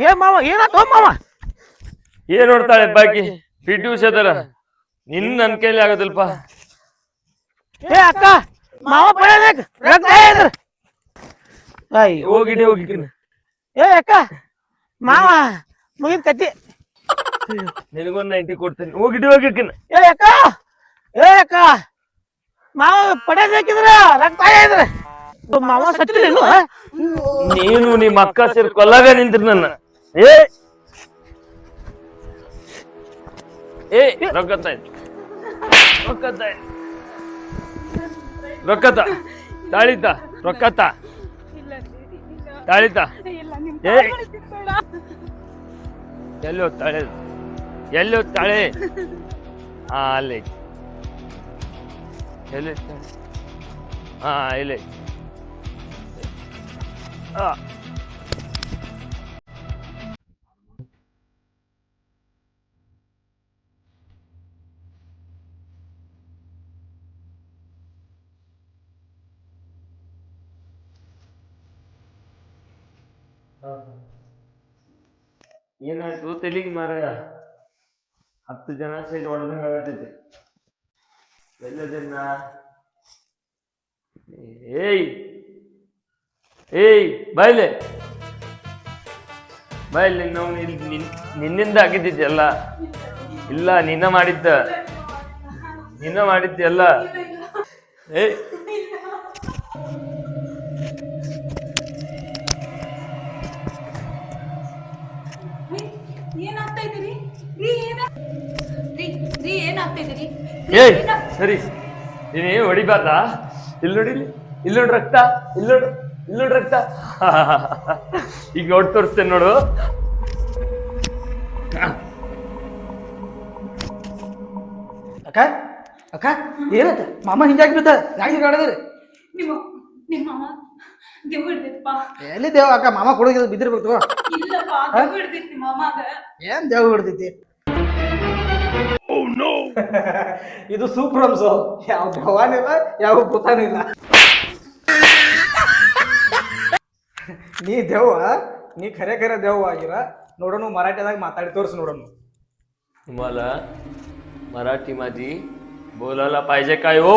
ಏ ಮಾವ ಏನಾಯ್ತು ಮಾವ? ಏನ್ ನೋಡ್ತಾಳೆ ಬಾಕಿ ಪಿಟಿ ಉಷಾ ತರ ನಿನ್ ನನ್ ಕೈಲಿ ಆಗೋದಿಲ್ಪ. ಏ ಅಕ್ಕ ಮಾವ ಪಡೆಯಬೇಕು ರಕ್ತ ಇದ್ರ ಹೋಗಿಡಿ ಹೋಗಿ ಏ ಅಕ್ಕ ಮಾವ ಮುಗಿದ ಕತ್ತಿ. ನಿನಗೊಂದು 90 ಕೊಡ್ತೇನೆ ಹೋಗಿಡಿ ಹೋಗಿಕಿನ. ಏ ಅಕ್ಕ ಮಾವ ಪಡೆಯಬೇಕಿದ್ರ ರಕ್ತ ಇದ್ರ ಮಾವ ಸತ್ತಿಲ್ಲ. ನೀನು ನಿಮ್ಮ ಅಕ್ಕ ಸೇರಿ ಕೊಲ್ಲಾಗ ನಿಂತಿರ್ ನನ್ನ. ಏ ಏ ರೊಕ್ಕತ್ತ ರೊಕ್ಕತ್ತ ರೊಕ್ಕತ್ತ ತಾಳಿತ ರೊಕ್ಕತ್ತ ತಾಳಿತ. ಏ ಎಲ್ಲೋ ತಾಳೆ ಎಲ್ಲೋ ತಾಳೆ. ಹಾ ಅಲ್ಲಿ ಎಲ್ಲಿ ಹಾ ಇಲ್ಲಿ ಏನಾಯ್ತು ತೆಲಿಗೆ ಮಾರಾಯ? 10 ಜನ ಸೇರಿ ಹೊಡೆದಂಗ ಆಗತೈತಿ. ಎಲ್ಲದನ್ನ ಏಯ್ ಏಯ್ ಬಾಯ್ಲೆ ಬಾಯ್ಲೆ ನಾವು ನಿನ್ನಿಂದ ಆಗಿದ್ದಿದ್ದೆ ಎಲ್ಲ. ಇಲ್ಲ ನಿನ್ನ ಮಾಡಿದ್ದ ಎಲ್ಲ. ಏಯ್ ಏಯ್ ಸರಿ ನೀನೇ ಹೊಡಿಬಾರ್ದ? ಇಲ್ಲಿ ನೋಡಿಲಿ ಇಲ್ಲಿ ನೋಡ್ರಿ ರಕ್ತ ಇಲ್ಲಿ ನೋಡ್ರಿ ರಕ್ತ. ಈಗ ನೋಡಿ ತೋರಿಸ್ತೇನೆ ನೋಡು. ಅಕ್ಕ ಅಕ್ಕ ಏನತ್ತ ಮಾಮ ಹಿಂಗಾಗಿ ಬಿದ್ದ ಯಾಕೆ ಕಾಡದ್ರಿ? ನಿಮ್ಮ ಮಾಮ ದೇವ್ ಹಿಡ್ದೈತಪ್ಪ. ಎಲ್ಲಿ ದೇವ ಅಕ್ಕ ಮಾಮ ಕೊಡೋಗಿದ್ ಬಿದ್ದಿರ್ಬೇಕು. ಇಲ್ಲಪ್ಪ ದೇವ್ ಹಿಡ್ದೈತಿ ಮಾಮಾಗ. ಏನ್ ದೇವ್ ಹಿಡ್ದೈತಿ? ಇದು ಸೂಪರ್ ಅನ್ಸೋ. ಯಾವ ದೇವಾನಿಲ್ಲ ಯಾವ ಭೂತಾನಿಲ್ಲ. ನೀ ದೇವ ನೀ ಖರೆ ದೇವ್ ಆಗಿರ ನೋಡೋಣ. ಮರಾಠಿದಾಗ ಮಾತಾಡಿ ತೋರಿಸ್ ನೋಡೋಣ. तुम्हाला मराठी माझी बोलायला पाहिजे काय हो?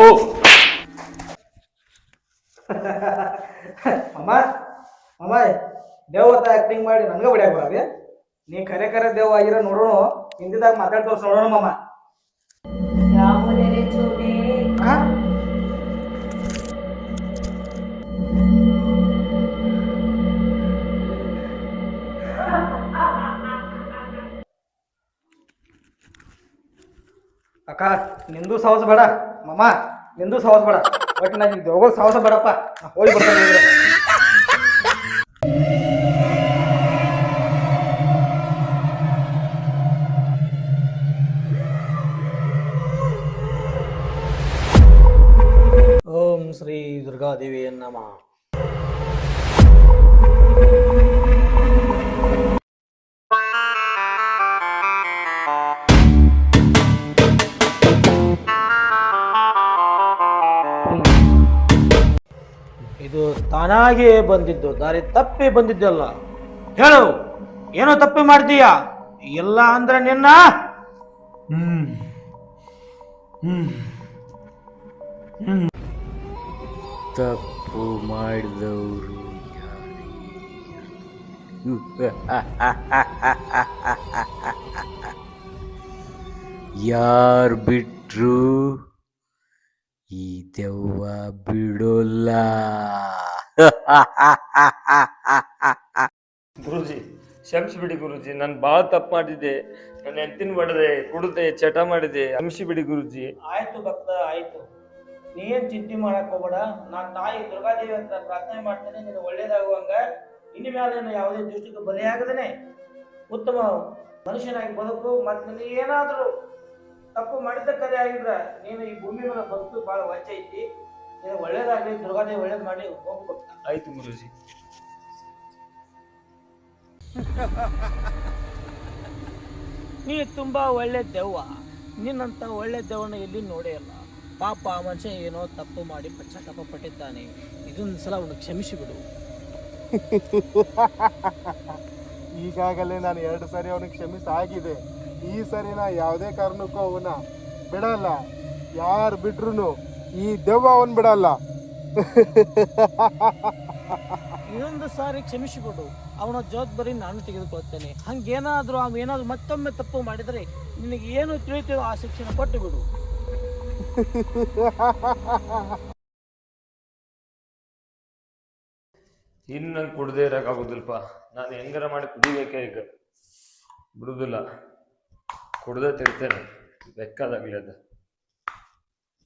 ಅಮ್ಮ ಅಮ್ಮ ದೇವತ ಆಕ್ಟಿಂಗ್ ಮಾಡಿ ನನಗೆ ಹೊಡ್ಯಾಕ ಬರದೆ. ನೀ ಖರೆ ದೇವ್ ಆಗಿರ ನೋಡೋಣ. ಹಿಂದಿದಾಗ ಮಾತಾಡಿ ತೋರಿಸ್ ನೋಡೋಣ ಮಾಮ. ಅಕ್ಕ ನಿಂದು ಸಾಹಸ ಬೇಡ ಮಾಮ, ನಿಂದು ಸಾಹಸ ಬೇಡ. ಬಟ್ ನನಗೆ ದೇವಗಳ ಸಾಹಸ ಬೇಡಪ್ಪ. ಹೋಗಿ ಬರ್ತಾನೆ. ಓಂ ಶ್ರೀ ದುರ್ಗಾದೇವಿಯ ನಮಃ. ಇದು ತಾನಾಗಿ ಬಂದಿದ್ದು, ದಾರಿ ತಪ್ಪಿ ಬಂದಿದ್ದಲ್ಲ. ಹೇಳು, ಏನೋ ತಪ್ಪಿ ಮಾಡ್ತೀಯ? ಇಲ್ಲ ಅಂದ್ರೆ ನಿನ್ನ ತಪ್ಪು ಮಾಡಿದವರು ಯಾರು ಬಿಟ್ರು ಈ ದೆವ್ವ ಬಿಡೋಲ್ಲ. ಗುರುಜಿ ಕ್ಷಮಿಸಿಬಿಡಿ ಗುರುಜಿ, ನಾನು ಭಾಳ ತಪ್ಪು ಮಾಡಿದ್ದೆ. ನನ್ನ ಹೆಂಡತಿನ ಹೊಡೆದೆ, ಕುಡಿದೆ, ಚಟ ಮಾಡಿದೆ, ಕ್ಷಮಿಸಿಬಿಡಿ ಗುರುಜಿ. ಆಯ್ತು ಭಕ್ತ ಆಯ್ತು, ನೀನ್ ಚಿಂತೆ ಮಾಡಕ್ ಹೋಗ್ಬೇಡ. ನಾನ್ ತಾಯಿ ದುರ್ಗಾದೇವಿ ಹತ್ರ ಪ್ರಾರ್ಥನೆ ಮಾಡ್ತೇನೆ, ನೀನು ಒಳ್ಳೇದಾಗುವಂಗ. ಇನ್ನು ಮೇಲೆ ಯಾವುದೇ ದೃಷ್ಟಿಗೆ ಬಲಿಯಾಗದೇನೆ ಉತ್ತಮ ಮನುಷ್ಯನಾಗಿ ಬದುಕು. ಮತ್ತೆ ನೀನು ಏನಾದ್ರೂ ತಪ್ಪು ಮಾಡಿದ್ದ ಕರೆ ಆಗಿದ್ರ ನೀನು ಈ ಭೂಮಿ ಮೇಲೆ ಬದುಕು ಬಹಳ ವಚ್ಚ ಐತಿ. ನೀನು ಒಳ್ಳೇದಾಗ್ಲಿ, ದುರ್ಗಾದೇವಿ ಒಳ್ಳೇದ್ ಮಾಡಿ ಹೋಗ್ಬೇಕು. ಆಯ್ತು ಗುರುಜಿ. ನೀ ತುಂಬಾ ಒಳ್ಳೆ ದೆವ್ವ. ನಿನ್ನಂತ ಒಳ್ಳೆ ದೆವ್ವನ ಎಲ್ಲಿ ನೋಡೇ ಇಲ್ಲ. ಪಾಪ ಆ ಮನುಷ್ಯ ಏನೋ ತಪ್ಪು ಮಾಡಿ ಪಶ್ಚಾತ್ತಾಪ ಪಟ್ಟಿದ್ದಾನೆ. ಇದೊಂದು ಸಲ ಅವನು ಕ್ಷಮಿಸಿ ಬಿಡು. ಈಗಾಗಲೇ ನಾನು 2 ಸರಿ ಅವನಿಗೆ ಕ್ಷಮಿಸಾಗಿದೆ. ಈ ಸರಿ ನಾ ಯಾವುದೇ ಕಾರಣಕ್ಕೂ ಅವನ ಬಿಡಲ್ಲ. ಯಾರು ಬಿಟ್ರು ಈ ದೆವ್ವ ಅವನ್ ಬಿಡಲ್ಲ. ಇದೊಂದು ಸಾರಿ ಕ್ಷಮಿಸಿಬಿಡು, ಅವನ ಜವಾಬ್ದಾರಿ ನಾನು ತೆಗೆದುಕೊಳ್ತೇನೆ. ಹಂಗೇನಾದ್ರೂ ಅವೇನಾದ್ರೂ ಮತ್ತೊಮ್ಮೆ ತಪ್ಪು ಮಾಡಿದರೆ ನಿನಗೆ ಏನು ತಿಳಿತೀವೋ ಆ ಶಿಕ್ಷಣ ಕೊಟ್ಟು ಬಿಡು. ಇನ್ನು ನಂಗೆ ಕುಡ್ದೇ ಇರೋಕ್ಕಾಗೋದಿಲ್ಪ. ನಾನು ಹೆಂಗಾರ ಮಾಡಿ ಕುಡಿಬೇಕೇ ಈಗ, ಬಿಡುದಿಲ್ಲ. ಕುಡ್ದೇ ತಿರ್ತೇನೆ, ಬೇಕಾದಾಗಲಿ ಅದು.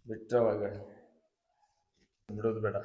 ಬಿಟ್ಟವಾಗ ಬಿಡೋದು ಬೇಡ.